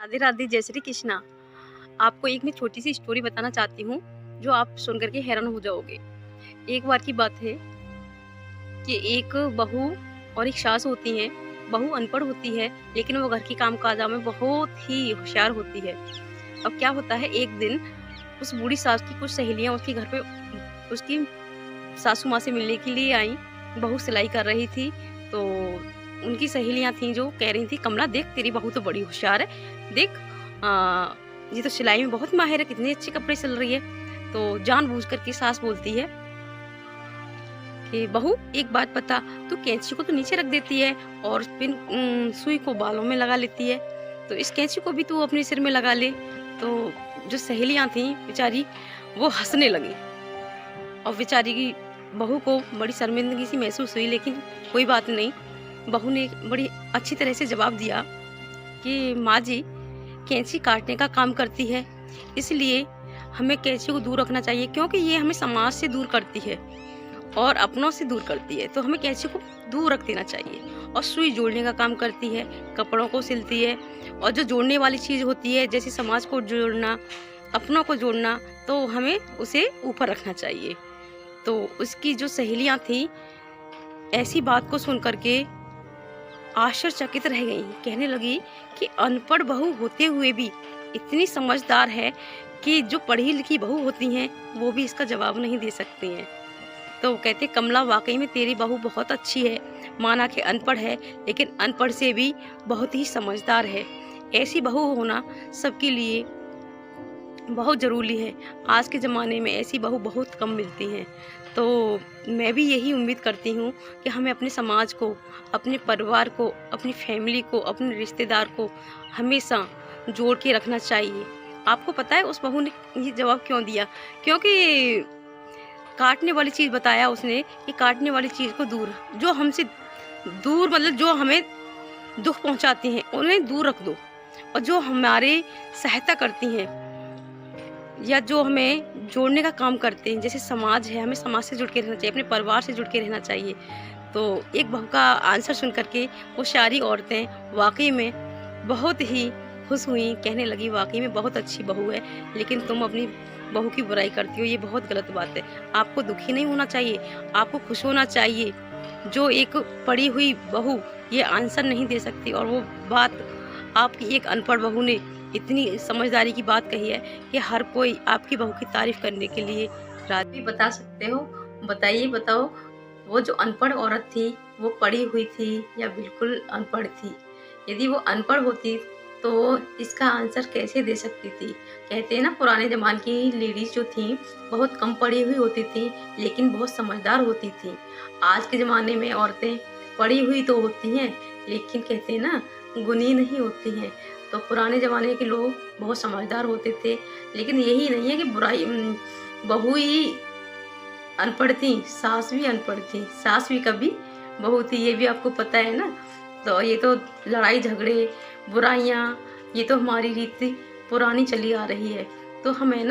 राधे राधे, जय श्री कृष्णा। आपको एक मैं छोटी सी स्टोरी बताना चाहती हूँ जो आप सुन करके हैरान हो जाओगे। एक बार की बात है कि एक बहू और एक सास होती हैं। बहू अनपढ़ होती है लेकिन वो घर की काम काजा में बहुत ही होशियार होती है। अब क्या होता है, एक दिन उस बूढ़ी सास की कुछ सहेलियां उसके घर पे उसकी सासू माँ से मिलने के लिए आई। बहू सिलाई कर रही थी तो उनकी सहेलियां थीं जो कह रही थी, कमला देख तेरी बहू तो बड़ी होशियार है, देख ये तो सिलाई में बहुत माहिर है, कितने अच्छे कपड़े सिल रही है। तो जानबूझ करके सास बोलती है कि बहू एक बात बता, तू कैंची को तो नीचे रख देती है और पिन सुई को बालों में लगा लेती है, तो इस कैंची को भी तू अपने सिर में लगा ले। तो जो सहेलियां थी बेचारी वो हंसने लगी और बेचारी की बहू को बड़ी शर्मिंदगी सी महसूस हुई, लेकिन कोई बात नहीं। बहू ने बड़ी अच्छी तरह से जवाब दिया कि माँ जी, कैंची काटने का काम करती है, इसलिए हमें कैंची को दूर रखना चाहिए, क्योंकि ये हमें समाज से दूर करती है और अपनों से दूर करती है, तो हमें कैंची को दूर रख देना चाहिए। और सुई जोड़ने का काम करती है, कपड़ों को सिलती है, और जो जोड़ने वाली चीज़ होती है जैसे समाज को जोड़ना, अपनों को जोड़ना, तो हमें उसे ऊपर रखना चाहिए। तो उसकी जो सहेलियां थी ऐसी बात को सुन करके आश्चर्यचकित रह गई। कहने लगी कि अनपढ़ बहू होते हुए भी इतनी समझदार है कि जो पढ़ी लिखी बहू होती हैं वो भी इसका जवाब नहीं दे सकती हैं। तो कहते, कमला वाकई में तेरी बहू बहुत अच्छी है, माना कि अनपढ़ है लेकिन अनपढ़ से भी बहुत ही समझदार है। ऐसी बहू होना सबके लिए बहुत ज़रूरी है। आज के ज़माने में ऐसी बहू बहुत कम मिलती हैं। तो मैं भी यही उम्मीद करती हूँ कि हमें अपने समाज को, अपने परिवार को, अपनी फैमिली को, अपने रिश्तेदार को हमेशा जोड़ के रखना चाहिए। आपको पता है उस बहू ने ये जवाब क्यों दिया? क्योंकि काटने वाली चीज़ बताया उसने कि काटने वाली चीज़ को दूर, जो हमसे दूर मतलब जो हमें दुख पहुँचाती हैं उन्हें दूर रख दो, और जो हमारे सहायता करती हैं या जो हमें जोड़ने का काम करते हैं, जैसे समाज है, हमें समाज से जुड़ के रहना चाहिए, अपने परिवार से जुड़ के रहना चाहिए। तो एक बहू का आंसर सुन करके वो सारी औरतें वाकई में बहुत ही खुश हुई। कहने लगी, वाकई में बहुत अच्छी बहू है, लेकिन तुम अपनी बहू की बुराई करती हो, ये बहुत गलत बात है। आपको दुखी नहीं होना चाहिए, आपको खुश होना चाहिए। जो एक पढ़ी हुई बहू ये आंसर नहीं दे सकती, और वो बात आपकी एक अनपढ़ बहू ने इतनी समझदारी की बात कही है कि हर कोई आपकी बहू की तारीफ करने के लिए राजी। बता सकते हो? बताइए, बताओ, वो जो अनपढ़ औरत थी वो पढ़ी हुई थी या बिल्कुल अनपढ़ थी? यदि वो अनपढ़ होती तो इसका आंसर कैसे दे सकती थी? कहते हैं ना, पुराने ज़माने की लेडीज़ जो थी बहुत कम पढ़ी हुई होती थी लेकिन बहुत समझदार होती थी। आज के ज़माने में औरतें पढ़ी हुई तो होती हैं लेकिन कहते हैं ना, गुणी नहीं होती हैं। तो पुराने ज़माने के लोग बहुत समझदार होते थे, लेकिन यही नहीं है कि बुराई बहू ही अनपढ़ थी, सास भी अनपढ़ थी, सास भी कभी बहू थी, ये भी आपको पता है ना। तो ये तो लड़ाई झगड़े, बुराइयाँ, ये तो हमारी रीति पुरानी चली आ रही है। तो हमें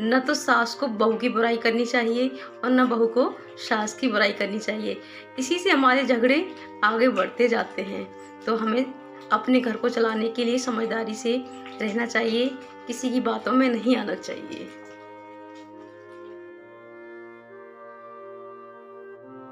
न तो सास को बहू की बुराई करनी चाहिए और न बहू को सास की बुराई करनी चाहिए। इसी से हमारे झगड़े आगे बढ़ते जाते हैं। तो हमें अपने घर को चलाने के लिए समझदारी से रहना चाहिए, किसी की बातों में नहीं आना चाहिए।